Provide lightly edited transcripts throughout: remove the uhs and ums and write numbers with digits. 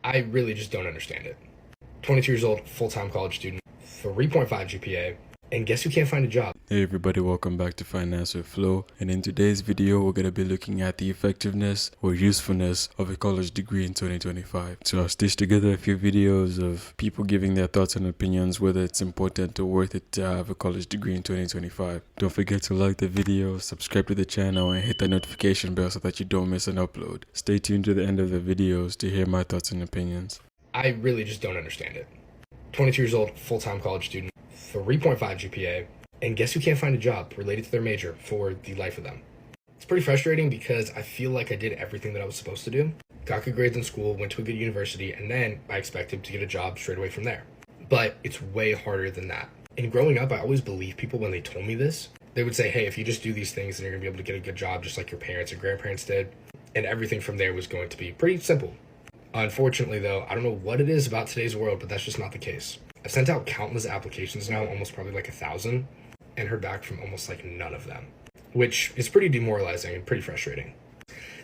I really just don't understand it. 22 years old, full-time college student, 3.5 GPA, and guess who can't find a job? Hey everybody, welcome back to Finance with Flo, and in today's video we're going to be looking at the effectiveness or usefulness of a college degree in 2025. So I'll stitch together a few videos of people giving their thoughts and opinions whether it's important or worth it to have a college degree in 2025. Don't forget to like the video, subscribe to the channel, and hit the notification bell so that you don't miss an upload. Stay tuned to the end of the videos to hear my thoughts and opinions. I really just don't understand it. 22 years old, full-time college student, 3.5 GPA, and guess who can't find a job related to their major for the life of them? It's pretty frustrating because I feel like I did everything that I was supposed to do. Got good grades in school, went to a good university, and then I expected to get a job straight away from there. But it's way harder than that. And growing up, I always believed people when they told me this. They would say, hey, if you just do these things, then you're gonna be able to get a good job just like your parents and grandparents did. And everything from there was going to be pretty simple. Unfortunately, though, I don't know what it is about today's world, but that's just not the case. I've sent out countless applications now, almost probably like 1,000, and heard back from almost like none of them, which is pretty demoralizing and pretty frustrating.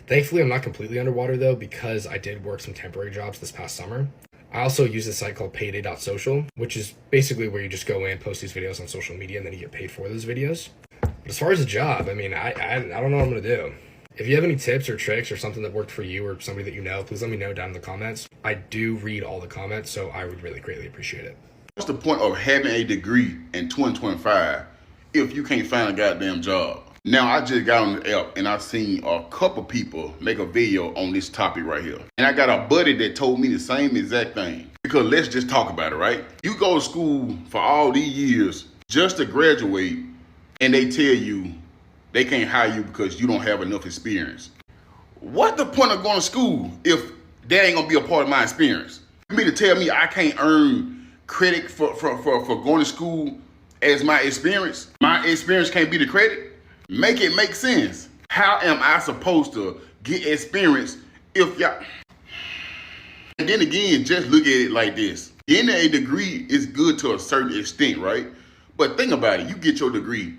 Thankfully, I'm not completely underwater though, because I did work some temporary jobs this past summer. I also use a site called payday.social, which is basically where you just go in, post these videos on social media, and then you get paid for those videos. But as far as a job, I mean, I don't know what I'm gonna do. If you have any tips or tricks or something that worked for you or somebody that you know, please let me know down in the comments. I do read all the comments, so I would really greatly appreciate it. What's the point of having a degree in 2025 if you can't find a goddamn job? Now, I just got on the app and I seen a couple people make a video on this topic right here. And I got a buddy that told me the same exact thing. Because let's just talk about it, right? You go to school for all these years just to graduate and they tell you they can't hire you because you don't have enough experience. What's the point of going to school if that ain't gonna be a part of my experience? You mean to tell me I can't earn credit for going to school as my experience? My experience can't be the credit? Make it make sense. How am I supposed to get experience if y'all... And then again, just look at it like this. Getting a degree is good to a certain extent, right? But think about it, you get your degree.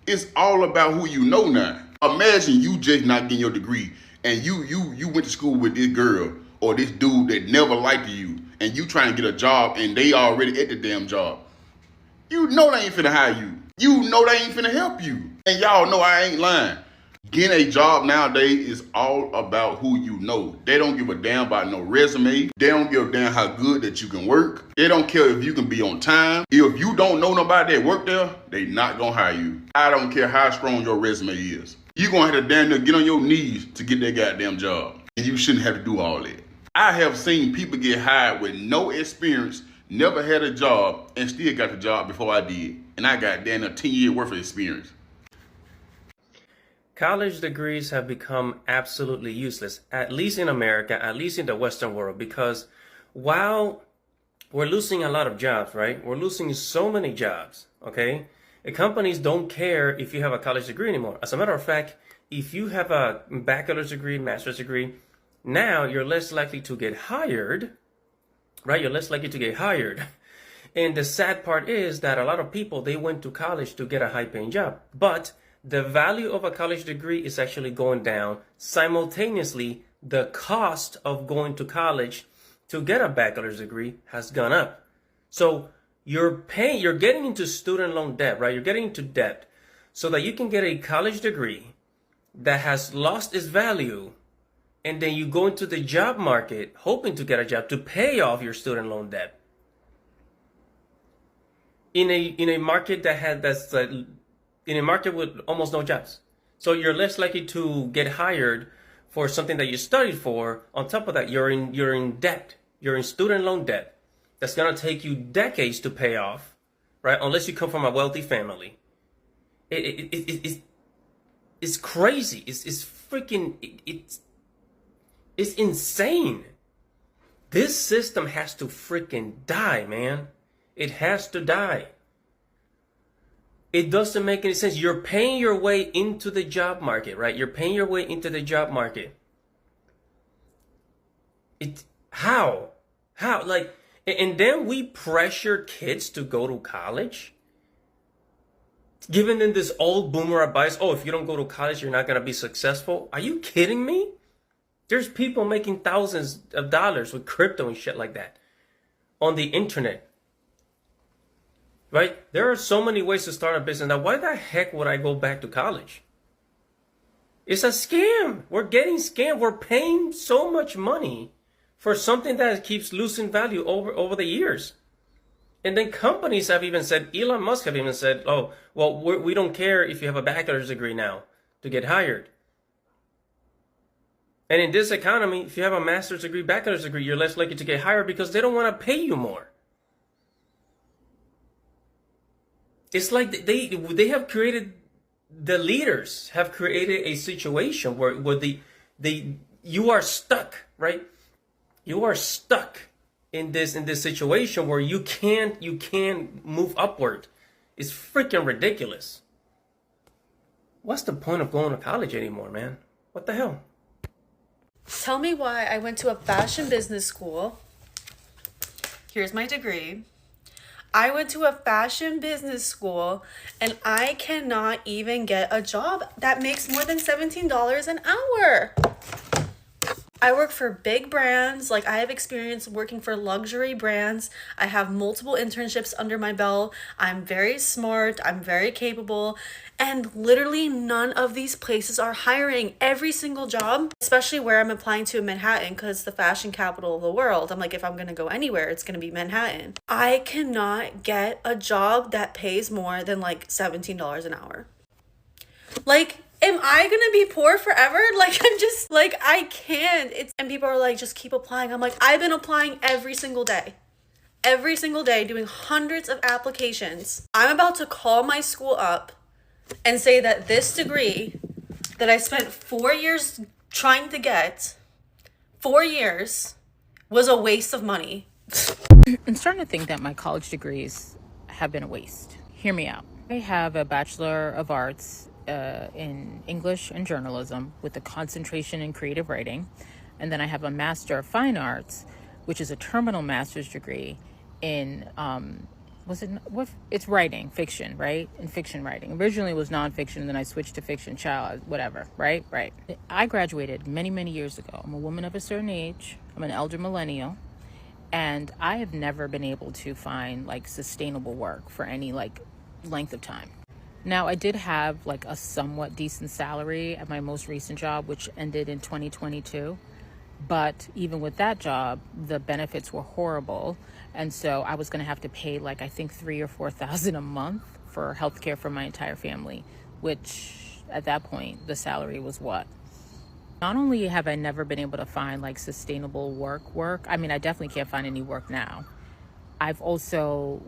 It's all about who you know now. Imagine you just not getting your degree and you went to school with this girl or this dude that never liked you and you trying to get a job and they already at the damn job. You know they ain't finna hire you. You know they ain't finna help you. And y'all know I ain't lying. Getting a job nowadays is all about who you know. They don't give a damn about no resume. They don't give a damn how good that you can work. They don't care if you can be on time. If you don't know nobody that work there, they not gonna hire you. I don't care how strong your resume is. You gonna have to damn near get on your knees to get that goddamn job. And you shouldn't have to do all that. I have seen people get hired with no experience, never had a job, and still got the job before I did. And I got damn near 10 years worth of experience. College degrees have become absolutely useless, at least in America, at least in the Western world, because while we're losing a lot of jobs, right? We're losing so many jobs, okay? The companies don't care if you have a college degree anymore. As a matter of fact, if you have a bachelor's degree, master's degree, now you're less likely to get hired, right? You're less likely to get hired. And the sad part is that a lot of people, they went to college to get a high-paying job, but the value of a college degree is actually going down. Simultaneously, the cost of going to college to get a bachelor's degree has gone up. So you're getting into student loan debt, right? You're getting into debt so that you can get a college degree that has lost its value. And then you go into the job market hoping to get a job to pay off your student loan debt. In a market in a market with almost no jobs. So you're less likely to get hired for something that you studied for. On top of that, you're in debt. You're in student loan debt. That's gonna take you decades to pay off, right? Unless you come from a wealthy family. It's crazy. It's insane. This system has to freaking die, man. It has to die. It doesn't make any sense. You're paying your way into the job market, right? You're paying your way into the job market. How? Like, and then we pressure kids to go to college, giving them this old boomer advice. Oh, if you don't go to college, you're not going to be successful. Are you kidding me? There's people making thousands of dollars with crypto and shit like that on the internet. Right? There are so many ways to start a business. Now, why the heck would I go back to college? It's a scam. We're getting scammed. We're paying so much money for something that keeps losing value over the years. And then companies have even said, Elon Musk have even said, oh, well, we don't care if you have a bachelor's degree now to get hired. And in this economy, if you have a master's degree, bachelor's degree, you're less likely to get hired because they don't want to pay you more. It's like they have created, the leaders have created a situation where you are stuck, right? You are stuck in this situation where you can't move upward. It's freaking ridiculous. What's the point of going to college anymore, man? What the hell? Tell me why I went to a fashion business school. Here's my degree. I went to a fashion business school and I cannot even get a job that makes more than $17 an hour. I work for big brands. Like, I have experience working for luxury brands. I have multiple internships under my belt. I'm very smart. I'm very capable. And literally none of these places are hiring. Every single job, especially where I'm applying to in Manhattan, because it's the fashion capital of the world. I'm like, if I'm going to go anywhere, it's going to be Manhattan. I cannot get a job that pays more than like $17 an hour. Like, am I gonna be poor forever? Like, I'm just like, I can't. And people are like, just keep applying. I'm like, I've been applying every single day doing hundreds of applications. I'm about to call my school up and say that this degree that I spent 4 years trying to get, 4 years, was a waste of money. I'm starting to think that my college degrees have been a waste. Hear me out. I have a Bachelor of Arts in English and Journalism with a concentration in creative writing. And then I have a Master of Fine Arts, which is a terminal master's degree in, it's writing, fiction, right? In fiction writing. Originally it was nonfiction, and then I switched to fiction, whatever, right? I graduated many, many years ago. I'm a woman of a certain age. I'm an elder millennial. And I have never been able to find like sustainable work for any like length of time. Now, I did have like a somewhat decent salary at my most recent job, which ended in 2022. But even with that job, the benefits were horrible. And so I was going to have to pay like, I think $3,000 or $4,000 a month for healthcare for my entire family, which at that point, the salary was what? Not only have I never been able to find like sustainable work. I mean, I definitely can't find any work now. I've also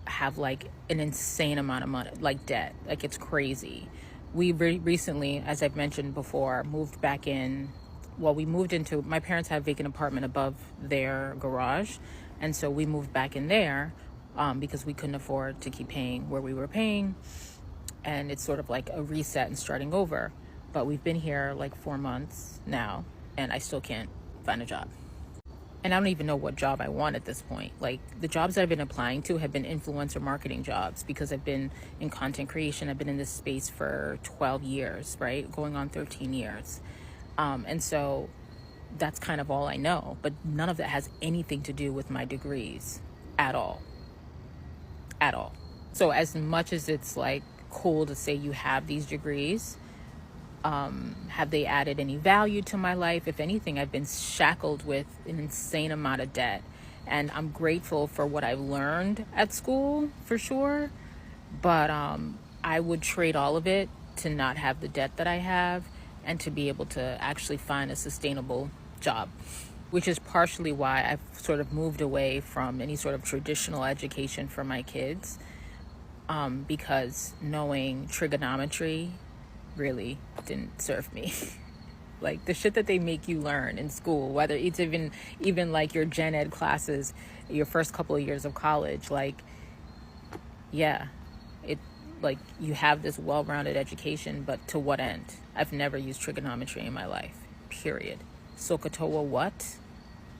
have like an insane amount of money, like debt, like it's crazy. We recently, as I've mentioned before, moved back in. Well, we moved into, my parents have a vacant apartment above their garage. And so we moved back in there because we couldn't afford to keep paying where we were paying. And it's sort of like a reset and starting over. But we've been here like 4 months now, and I still can't find a job. And I don't even know what job I want at this point. Like, the jobs that I've been applying to have been influencer marketing jobs because I've been in content creation. I've been in this space for 12 years, right? Going on 13 years. And so that's kind of all I know. But none of that has anything to do with my degrees at all. At all. So as much as it's like cool to say you have these degrees, have they added any value to my life? If anything, I've been shackled with an insane amount of debt. And I'm grateful for what I've learned at school, for sure. But I would trade all of it to not have the debt that I have and to be able to actually find a sustainable job, which is partially why I've sort of moved away from any sort of traditional education for my kids, because knowing trigonometry really didn't serve me. Like the shit that they make you learn in school, whether it's even like your gen ed classes, your first couple of years of college, like, yeah, it like you have this well-rounded education, but to what end? I've never used trigonometry in my life, period. SOHCAHTOA what?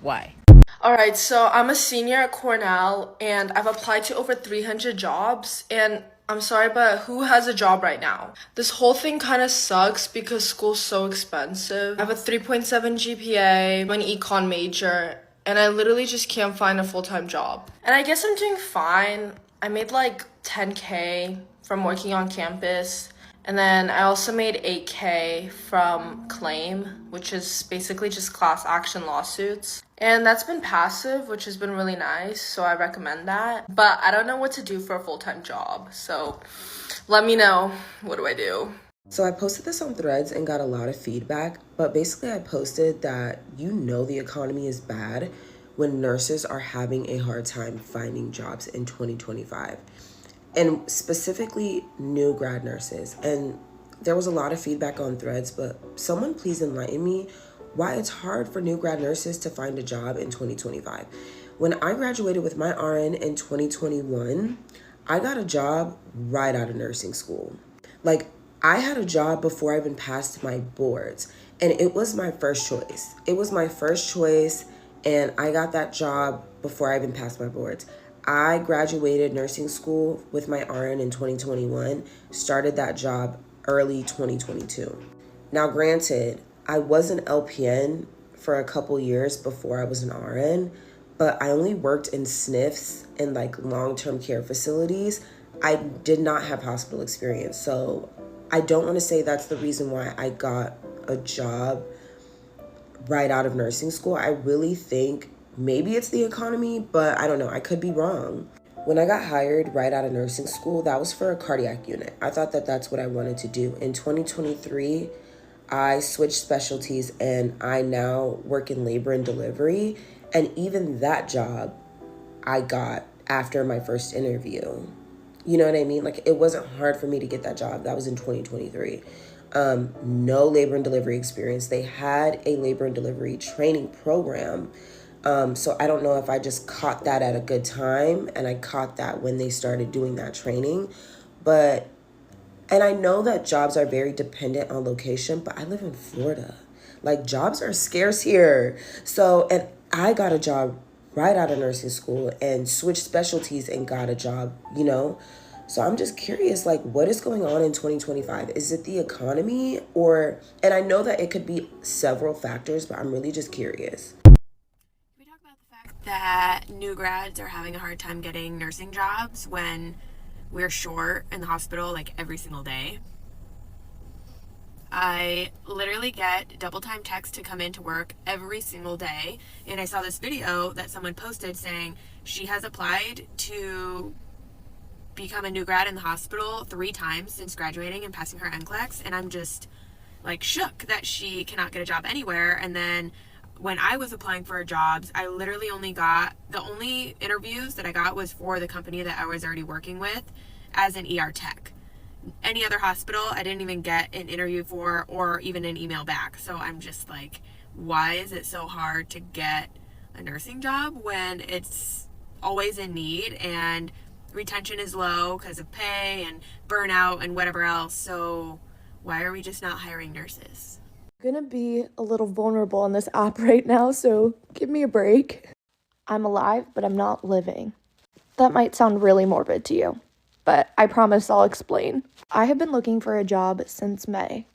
Why? All right, so I'm a senior at Cornell and I've applied to over 300 jobs, and I'm sorry, but who has a job right now? This whole thing kind of sucks because school's so expensive. I have a 3.7 GPA, I'm an econ major, and I literally just can't find a full-time job. And I guess I'm doing fine. I made like 10K from working on campus. And then I also made 8K from claim, which is basically just class action lawsuits. And that's been passive, which has been really nice, so I recommend that. But I don't know what to do for a full-time job, so let me know. What do I do? So I posted this on Threads and got a lot of feedback, but basically I posted that the economy is bad when nurses are having a hard time finding jobs in 2025. And specifically new grad nurses. And there was a lot of feedback on Threads, but someone please enlighten me why it's hard for new grad nurses to find a job in 2025. When I graduated with my RN in 2021, I got a job right out of nursing school. Like, I had a job before I even passed my boards, and it was my first choice. And I got that job before I even passed my boards. I graduated nursing school with my RN in 2021, started that job early 2022. Now, granted, I was an LPN for a couple years before I was an RN, but I only worked in SNFs and like long-term care facilities. I did not have hospital experience, so I don't want to say that's the reason why I got a job right out of nursing school. I really think maybe it's the economy, but I don't know. I could be wrong. When I got hired right out of nursing school, that was for a cardiac unit. I thought that that's what I wanted to do. In 2023, I switched specialties and I now work in labor and delivery. And even that job I got after my first interview. You know what I mean? Like, it wasn't hard for me to get that job. That was in 2023. No labor and delivery experience. They had a labor and delivery training program. So I don't know if I just caught that at a good time and I caught that when they started doing that training. And I know that jobs are very dependent on location, but I live in Florida. Like, jobs are scarce here. So, and I got a job right out of nursing school and switched specialties and got a job, you know? So I'm just curious, like, what is going on in 2025? Is it the economy and I know that it could be several factors, but I'm really just curious. We talk about the fact that new grads are having a hard time getting nursing jobs when we're short in the hospital like every single day. I literally get double time texts to come into work every single day. And I saw this video that someone posted saying she has applied to become a new grad in the hospital 3 times since graduating and passing her NCLEX. And I'm just like shook that she cannot get a job anywhere. And then when I was applying for jobs, I literally the only interviews that I got was for the company that I was already working with as an ER tech. Any other hospital, I didn't even get an interview for or even an email back. So I'm just like, why is it so hard to get a nursing job when it's always in need and retention is low because of pay and burnout and whatever else? So why are we just not hiring nurses? I'm gonna be a little vulnerable on this app right now, so give me a break. I'm alive, but I'm not living. That might sound really morbid to you, but I promise I'll explain. I have been looking for a job since May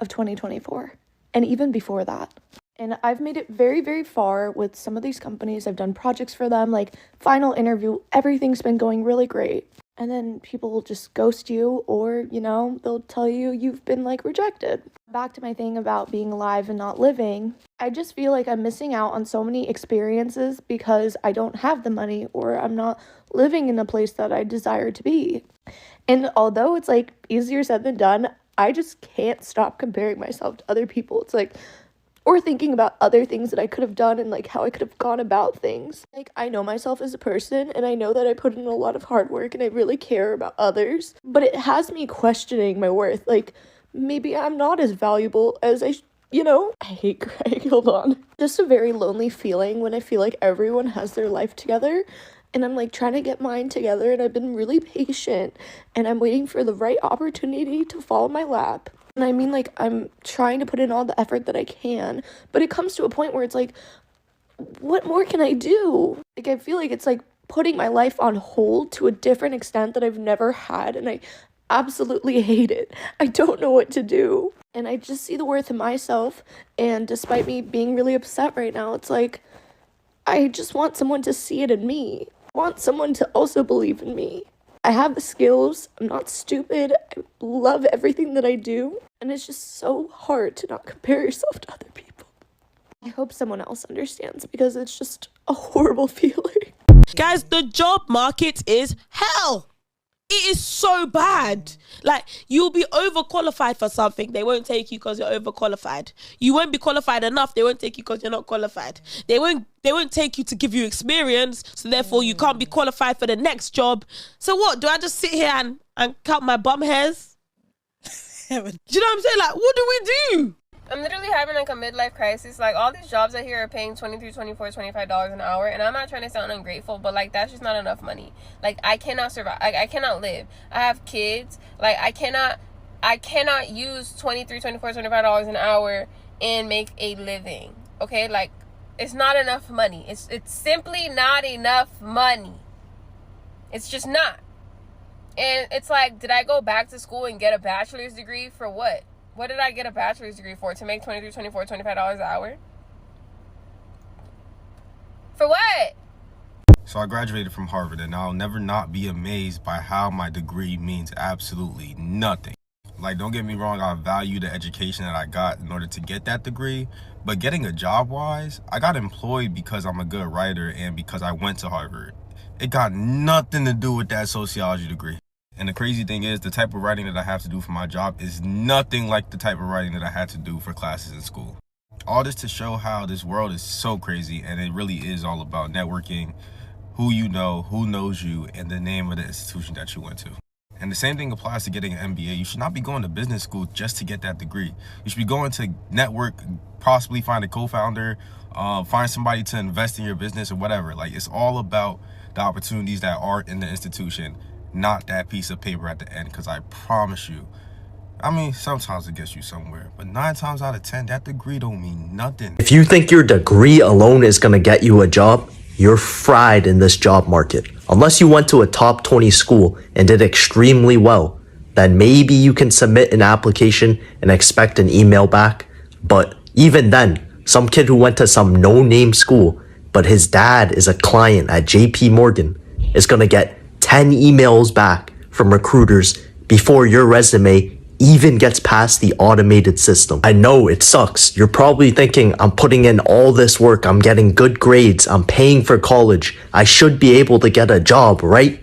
of 2024, and even before that. And I've made it very, very far with some of these companies. I've done projects for them, like final interview, everything's been going really great. And then people will just ghost you or, they'll tell you you've been rejected. Back to my thing about being alive and not living. I just feel like I'm missing out on so many experiences because I don't have the money or I'm not living in the place that I desire to be. And although it's easier said than done, I just can't stop comparing myself to other people. It's or thinking about other things that I could have done and how I could have gone about things. I know myself as a person and I know that I put in a lot of hard work and I really care about others, but it has me questioning my worth. Maybe I'm not as valuable as I hate Greg, hold on. Just a very lonely feeling when I feel like everyone has their life together and I'm trying to get mine together, and I've been really patient and I'm waiting for the right opportunity to fall in my lap. And I mean, I'm trying to put in all the effort that I can, but it comes to a point where it's what more can I do? I feel like it's putting my life on hold to a different extent that I've never had, and I absolutely hate it. I don't know what to do. And I just see the worth in myself, and despite me being really upset right now, it's like, I just want someone to see it in me. I want someone to also believe in me. I have the skills, I'm not stupid, I love everything that I do, and it's just so hard to not compare yourself to other people. I hope someone else understands, because it's just a horrible feeling. Guys, the job market is hell. It is so bad. Like, you'll be overqualified for something, they won't take you because you're overqualified. You won't be qualified enough, they won't take you because you're not qualified. They won't take you to give you experience, so therefore you can't be qualified for the next job. So what, do I just sit here and count my bum hairs? Do you know what I'm saying? Like, what do we do? I'm literally having like a midlife crisis. Like, all these jobs I hear are paying $23, $24, $25 an hour, and I'm not trying to sound ungrateful, but like, that's just not enough money. Like, I cannot survive. I cannot live. I have kids. Like, I cannot use $23, $24, $25 an hour and make a living. Okay, like, it's not enough money. It's simply not enough money. It's just not. And it's like, did I go back to school and get a bachelor's degree for what? What did I get a bachelor's degree for? To make $23, $24, $25 an hour? For what? So I graduated from Harvard, and I'll never not be amazed by how my degree means absolutely nothing. Like, don't get me wrong, I value the education that I got in order to get that degree, but getting a job-wise, I got employed because I'm a good writer and because I went to Harvard. It got nothing to do with that sociology degree. And the crazy thing is, the type of writing that I have to do for my job is nothing like the type of writing that I had to do for classes in school. All this to show how this world is so crazy, and it really is all about networking, who you know, who knows you, and the name of the institution that you went to. And the same thing applies to getting an MBA. You should not be going to business school just to get that degree. You should be going to network, possibly find a co-founder, find somebody to invest in your business or whatever. Like, it's all about the opportunities that are in the institution, not that piece of paper at the end, because I promise you, I mean, sometimes it gets you somewhere, but 9 times out of 10, that degree don't mean nothing. If you think your degree alone is going to get you a job, you're fried in this job market. Unless you went to a top 20 school and did extremely well, then maybe you can submit an application and expect an email back. But even then, some kid who went to some no-name school, but his dad is a client at JP Morgan, is going to get 10 emails back from recruiters before your resume even gets past the automated system. I know it sucks. You're probably thinking, I'm putting in all this work, I'm getting good grades, I'm paying for college, I should be able to get a job, right?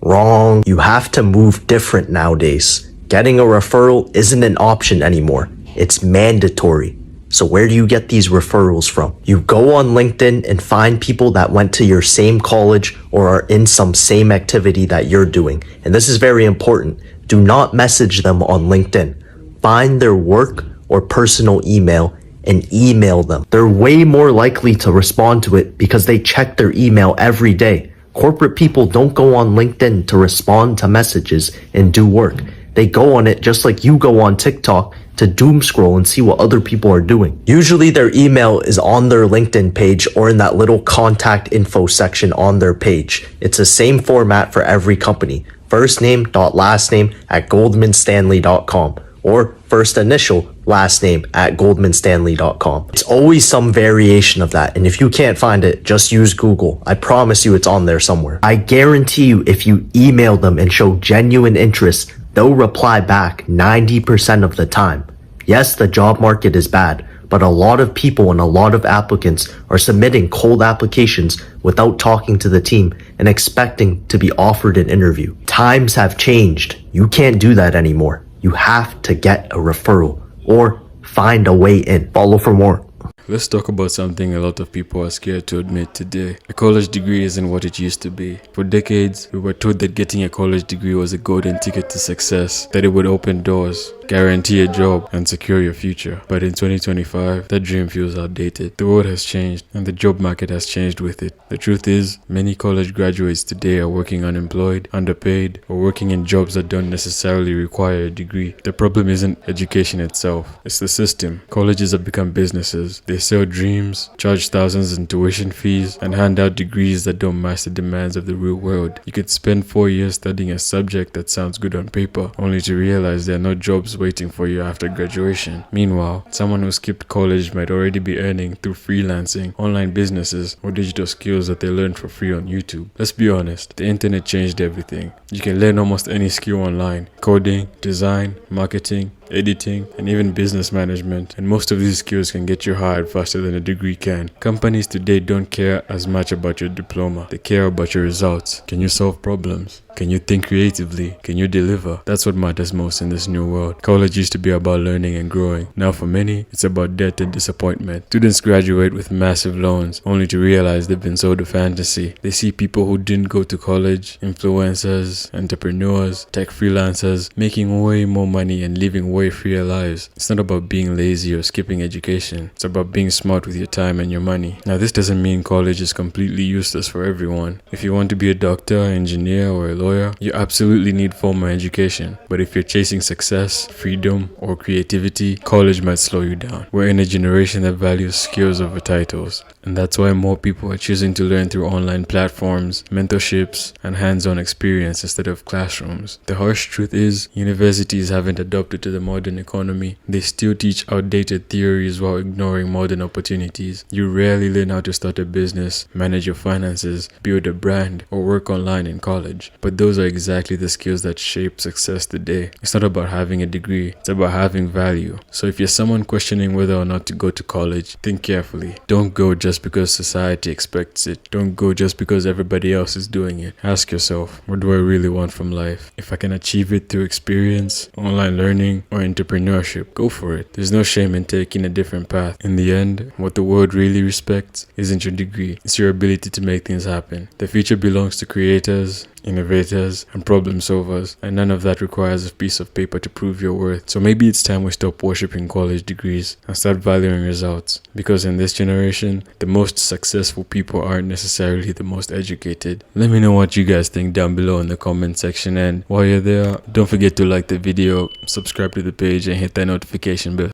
Wrong. You have to move different nowadays. Getting a referral isn't an option anymore. It's mandatory. So where do you get these referrals from? You go on LinkedIn and find people that went to your same college or are in some same activity that you're doing. And this is very important. Do not message them on LinkedIn. Find their work or personal email and email them. They're way more likely to respond to it because they check their email every day. Corporate people don't go on LinkedIn to respond to messages and do work. They go on it just like you go on TikTok to doom scroll and see what other people are doing. Usually their email is on their LinkedIn page or in that little contact info section on their page. It's the same format for every company. First name dot last name at goldmanstanley.com or first initial last name at goldmanstanley.com. It's always some variation of that, and if you can't find it, just use Google. I promise you it's on there somewhere. I guarantee you if you email them and show genuine interest, they'll reply back 90% of the time. Yes, the job market is bad, but a lot of people and a lot of applicants are submitting cold applications without talking to the team and expecting to be offered an interview. Times have changed. You can't do that anymore. You have to get a referral or find a way in. Follow for more. Let's talk about something a lot of people are scared to admit today. A college degree isn't what it used to be. For decades, we were told that getting a college degree was a golden ticket to success, that it would open doors, guarantee a job, and secure your future. But in 2025, that dream feels outdated. The world has changed, and the job market has changed with it. The truth is, many college graduates today are working unemployed, underpaid, or working in jobs that don't necessarily require a degree. The problem isn't education itself, it's the system. Colleges have become businesses. They sell dreams, charge thousands in tuition fees, and hand out degrees that don't match the demands of the real world. You could spend 4 years studying a subject that sounds good on paper, only to realize there are no jobs waiting for you after graduation. Meanwhile, someone who skipped college might already be earning through freelancing, online businesses, or digital skills that they learned for free on YouTube. Let's be honest, the internet changed everything. You can learn almost any skill online: coding, design, marketing, editing, and even business management, and most of these skills can get you hired faster than a degree can. Companies today don't care as much about your diploma, they care about your results. Can you solve problems? Can you think creatively? Can you deliver? That's what matters most in this new world. College used to be about learning and growing. Now for many, it's about debt and disappointment. Students graduate with massive loans, only to realize they've been sold a fantasy. They see people who didn't go to college, influencers, entrepreneurs, tech freelancers, making way more money and living way freer lives. It's not about being lazy or skipping education. It's about being smart with your time and your money. Now this doesn't mean college is completely useless for everyone. If you want to be a doctor, engineer, or a lawyer, you absolutely need formal education. But if you're chasing success, freedom, or creativity, college might slow you down. We're in a generation that values skills over titles, and that's why more people are choosing to learn through online platforms, mentorships, and hands-on experience instead of classrooms. The harsh truth is, universities haven't adopted to the modern economy. They still teach outdated theories while ignoring modern opportunities. You rarely learn how to start a business, manage your finances, build a brand, or work online in college. But those are exactly the skills that shape success today. It's not about having a degree, it's about having value. So if you're someone questioning whether or not to go to college, think carefully. Don't go just because society expects it. Don't go just because everybody else is doing it. Ask yourself, what do I really want from life? If I can achieve it through experience, online learning, or entrepreneurship, go for it. There's no shame in taking a different path. In the end, what the world really respects isn't your degree, it's your ability to make things happen. The future belongs to creators, innovators, and problem solvers, and none of that requires a piece of paper to prove your worth. So maybe it's time we stop worshipping college degrees and start valuing results, because in this generation, the most successful people aren't necessarily the most educated. Let me know what you guys think down below in the comment section, and while you're there, don't forget to like the video, subscribe to the page, and hit that notification bell.